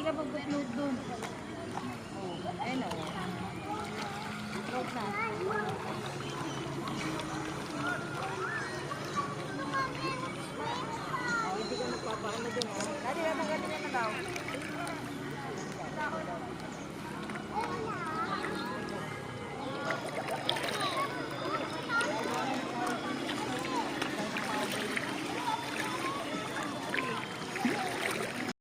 ka mag-upload dun. Oh, ayun o. Upload na. Oh, hindi ka nagpapaano dun, oh. Dali, natanggalin niya na daw.